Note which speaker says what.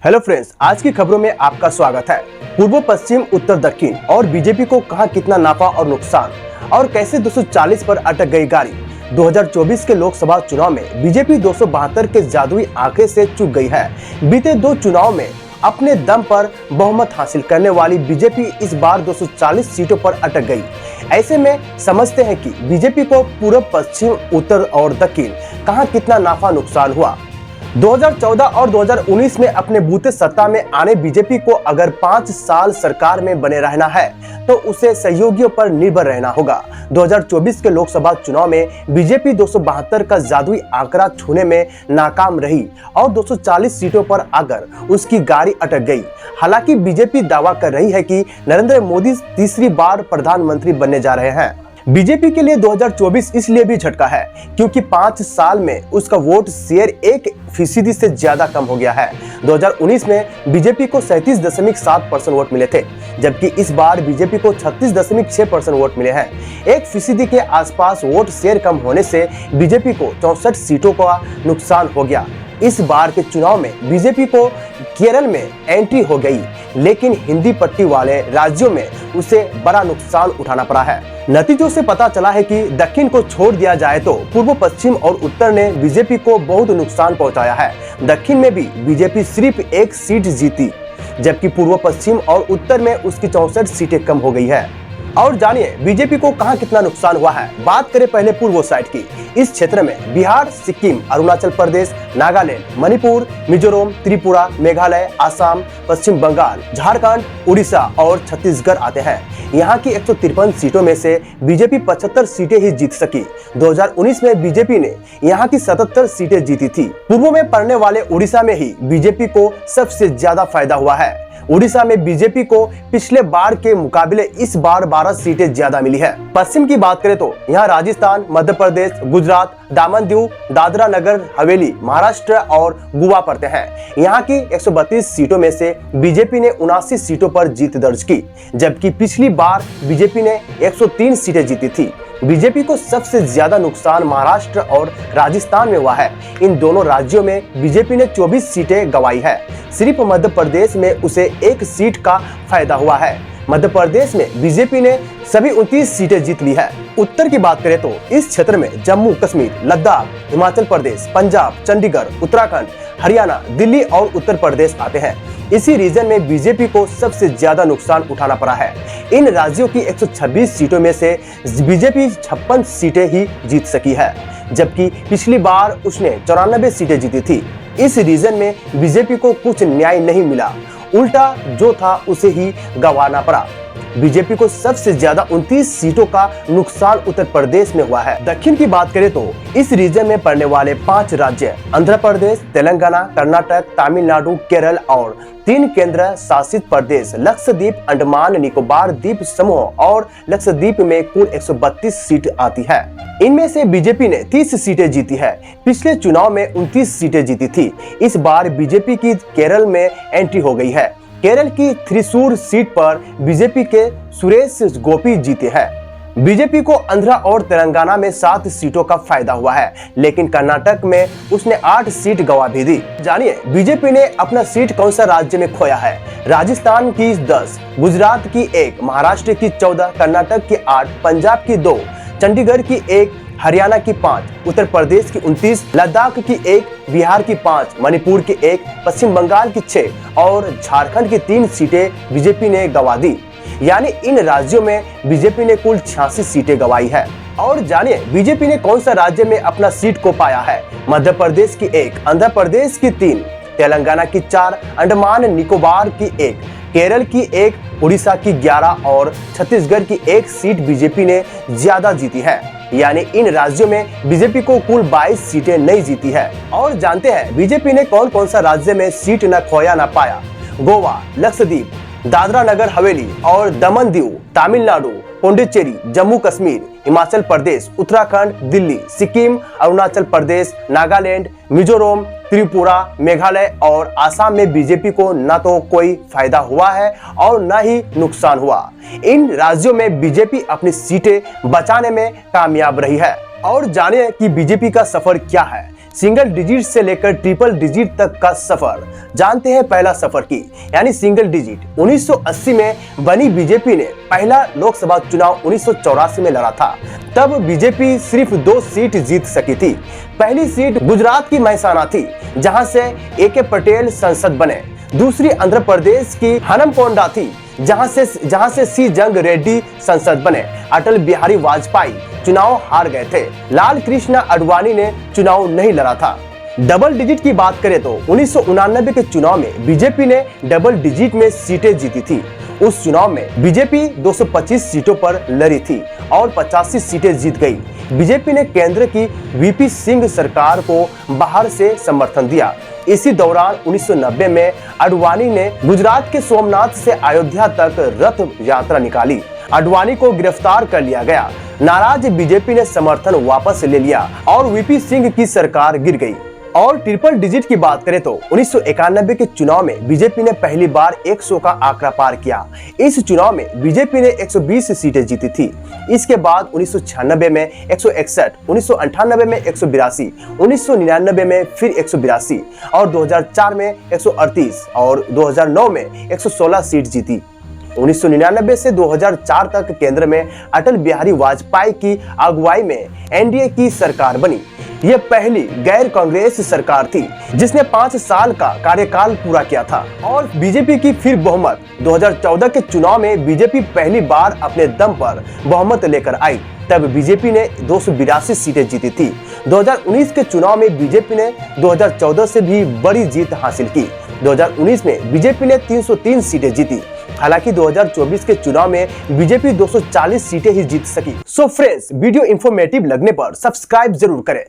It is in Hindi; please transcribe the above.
Speaker 1: हेलो फ्रेंड्स, आज की खबरों में आपका स्वागत है। पूर्व पश्चिम उत्तर दक्षिण और बीजेपी को कहां कितना नाफा और नुकसान और कैसे 240 पर अटक गई गाड़ी। 2024 के लोकसभा चुनाव में बीजेपी 272 के जादुई आंकड़े से चूक गई है। बीते दो चुनाव में अपने दम पर बहुमत हासिल करने वाली बीजेपी इस बार 240 सीटों पर अटक गई। ऐसे में समझते हैं कि बीजेपी को पूर्व पश्चिम उत्तर और दक्षिण कहां कितना नाफा नुकसान हुआ। 2014 और 2019 में अपने बूते सत्ता में आने बीजेपी को अगर 5 साल सरकार में बने रहना है तो उसे सहयोगियों पर निर्भर रहना होगा। 2024 के लोकसभा चुनाव में बीजेपी 272 का जादुई आंकड़ा छूने में नाकाम रही और 240 सीटों पर आकर उसकी गाड़ी अटक गई। हालांकि बीजेपी दावा कर रही है कि नरेंद्र मोदी तीसरी बार प्रधानमंत्री बनने जा रहे हैं। बीजेपी के लिए 2024 इसलिए भी झटका है क्योंकि 5 साल में उसका वोट शेयर 1% से ज्यादा कम हो गया है। 2019 में बीजेपी को 37.7% वोट मिले थे, जबकि इस बार बीजेपी को 36.6% वोट मिले हैं। 1% के आसपास वोट शेयर कम होने से बीजेपी को 64 सीटों का नुकसान हो गया। इस बार के चुनाव में बीजेपी को केरल में एंट्री हो गई, लेकिन हिंदी पट्टी वाले राज्यों में उसे बड़ा नुकसान उठाना पड़ा है। नतीजों से पता चला है कि दक्षिण को छोड़ दिया जाए तो पूर्व पश्चिम और उत्तर ने बीजेपी को बहुत नुकसान पहुंचाया है। दक्षिण में भी बीजेपी सिर्फ 1 सीट जीती, जबकि पूर्व पश्चिम और उत्तर में उसकी 64 सीटें कम हो गई है। और जानिए बीजेपी को कहां कितना नुकसान हुआ है। बात करें पहले पूर्व साइड की। इस क्षेत्र में बिहार, सिक्किम, अरुणाचल प्रदेश, नागालैंड, मणिपुर, मिजोरम, त्रिपुरा, मेघालय, असम, पश्चिम बंगाल, झारखंड, उड़ीसा और छत्तीसगढ़ आते हैं। यहाँ की 153 सीटों में से बीजेपी 75 सीटें ही जीत सकी। 2019 में बीजेपी ने यहाँ की 77 सीटें जीती थी। पूर्व में पड़ने वाले उड़ीसा में ही बीजेपी को सबसे ज्यादा फायदा हुआ है। उड़ीसा में बीजेपी को पिछले बार के मुकाबले इस बार 12 सीटें ज्यादा मिली है। पश्चिम की बात करें तो यहाँ राजस्थान, मध्य प्रदेश, गुजरात, दामन दीव, दादरा नगर हवेली, महाराष्ट्र और गोवा पड़ते हैं। यहाँ की 132 सीटों में से बीजेपी ने 79 सीटों पर जीत दर्ज की, जबकि पिछली बार बीजेपी ने 103 सीटें जीती थी। बीजेपी को सबसे ज्यादा नुकसान महाराष्ट्र और राजस्थान में हुआ है। इन दोनों राज्यों में बीजेपी ने 24 सीटें गंवाई है। सिर्फ मध्य प्रदेश में उसे 1 सीट का फायदा हुआ है। मध्य प्रदेश में बीजेपी ने सभी 29 सीटें जीत ली है। उत्तर की बात करें तो इस क्षेत्र में जम्मू कश्मीर, लद्दाख, हिमाचल प्रदेश, पंजाब, चंडीगढ़, उत्तराखंड, हरियाणा, दिल्ली और उत्तर प्रदेश आते हैं। इसी रीजन में बीजेपी को सबसे ज्यादा नुकसान उठाना पड़ा है। इन राज्यों की 126 सीटों में से बीजेपी 56 सीटें ही जीत सकी है, जबकि पिछली बार उसने 94 सीटें जीती थी। इस रीजन में बीजेपी को कुछ न्याय नहीं मिला, उल्टा जो था उसे ही गंवाना पड़ा। बीजेपी को सबसे ज्यादा 29 सीटों का नुकसान उत्तर प्रदेश में हुआ है। दक्षिण की बात करें तो इस रीजन में पड़ने वाले 5 राज्य आंध्र प्रदेश, तेलंगाना, कर्नाटक, तमिलनाडु, केरल और 3 केंद्र शासित प्रदेश लक्षद्वीप, अंडमान निकोबार द्वीप समूह और लक्षद्वीप में कुल 132 सीट आती है। इनमें से बीजेपी ने 30 सीटें जीती है। पिछले चुनाव में 29 सीटें जीती थी। इस बार बीजेपी की केरल में एंट्री हो गई है। केरल की थ्रिसूर सीट पर बीजेपी के सुरेश गोपी जीते हैं। बीजेपी को आंध्र और तेलंगाना में 7 सीटों का फायदा हुआ है, लेकिन कर्नाटक में उसने 8 सीट गंवा भी दी। जानिए बीजेपी ने अपना सीट कौन सा राज्य में खोया है। राजस्थान की 10, गुजरात की 1, महाराष्ट्र की 14, कर्नाटक की 8, पंजाब की 2, चंडीगढ़ की 1, हरियाणा की 5, उत्तर प्रदेश की 29, लद्दाख की 1, बिहार की 5, मणिपुर की 1, पश्चिम बंगाल की 6 और झारखंड की 3 सीटें बीजेपी ने गंवा दी। यानी इन राज्यों में बीजेपी ने कुल 86 सीटें गंवाई है। और जानिए बीजेपी ने कौन सा राज्य में अपना सीट को पाया है। मध्य प्रदेश की 1, आंध्र प्रदेश की 3, तेलंगाना की 4, अंडमान निकोबार की 1, केरल की 1, उड़ीसा की 11 और छत्तीसगढ़ की 1 सीट बीजेपी ने ज्यादा जीती है। यानी इन राज्यों में बीजेपी को कुल 22 सीटें नहीं जीती है। और जानते हैं बीजेपी ने कौन कौन सा राज्य में सीट न खोया न पाया। गोवा, लक्षद्वीप, दादरा नगर हवेली और दमन दीव, तमिलनाडु, पुडुचेरी, जम्मू कश्मीर, हिमाचल प्रदेश, उत्तराखंड, दिल्ली, सिक्किम, अरुणाचल प्रदेश, नागालैंड, मिजोरम, त्रिपुरा, मेघालय और आसाम में बीजेपी को न तो कोई फायदा हुआ है और न ही नुकसान हुआ। इन राज्यों में बीजेपी अपनी सीटें बचाने में कामयाब रही है। और जानिए कि बीजेपी का सफर क्या है। सिंगल डिजिट से लेकर ट्रिपल डिजिट तक का सफर। जानते हैं पहला सफर की यानी सिंगल डिजिट। 1980 में बनी बीजेपी ने पहला लोकसभा चुनाव 1984 में लड़ा था। तब बीजेपी सिर्फ 2 सीट जीत सकी थी। पहली सीट गुजरात की महसाना थी, जहां से ए.के. पटेल संसद बने। दूसरी आंध्र प्रदेश की हनमकोंडा थी, जहां से सी जंग रेड्डी संसद बने। अटल बिहारी वाजपेयी चुनाव हार गए थे। लाल कृष्ण आडवाणी ने चुनाव नहीं लड़ा था। डबल डिजिट की बात करें तो 1989 के चुनाव में बीजेपी ने डबल डिजिट में सीटें जीती थी। उस चुनाव में बीजेपी 225 सीटों पर लड़ी थी और 85 सीटें जीत गई। बीजेपी ने केंद्र की वीपी सिंह सरकार को बाहर से समर्थन दिया। इसी दौरान 1990 में आडवाणी ने गुजरात के सोमनाथ से अयोध्या तक रथ यात्रा निकाली। आडवाणी को गिरफ्तार कर लिया गया। नाराज बीजेपी ने समर्थन वापस ले लिया और वीपी सिंह की सरकार गिर गई। और ट्रिपल डिजिट की बात करें तो 1991 के चुनाव में बीजेपी ने पहली बार 100 का आंकड़ा पार किया। इस चुनाव में बीजेपी ने 120 सीटें जीती थी। इसके बाद 1996 में 161, 1998 में 182, 1999 में फिर 182 और 2004 में 138 और 2009 में 116 सीट जीती। 1999 से 2004 तक केंद्र में अटल बिहारी वाजपेयी की अगुवाई में एनडीए की सरकार बनी। यह पहली गैर कांग्रेस सरकार थी जिसने 5 साल का कार्यकाल पूरा किया था। और बीजेपी की फिर बहुमत। 2014 के चुनाव में बीजेपी पहली बार अपने दम पर बहुमत लेकर आई। तब बीजेपी ने 282 सीटें जीती थी। 2019 के चुनाव में बीजेपी ने 2014 से भी बड़ी जीत हासिल की। 2019 में बीजेपी ने 303 सीटें जीती। हालांकि 2024 के चुनाव में बीजेपी 240 सीटें ही जीत सकी। सो फ्रेंड्स, वीडियो इंफॉर्मेटिव लगने पर सब्सक्राइब जरूर करें।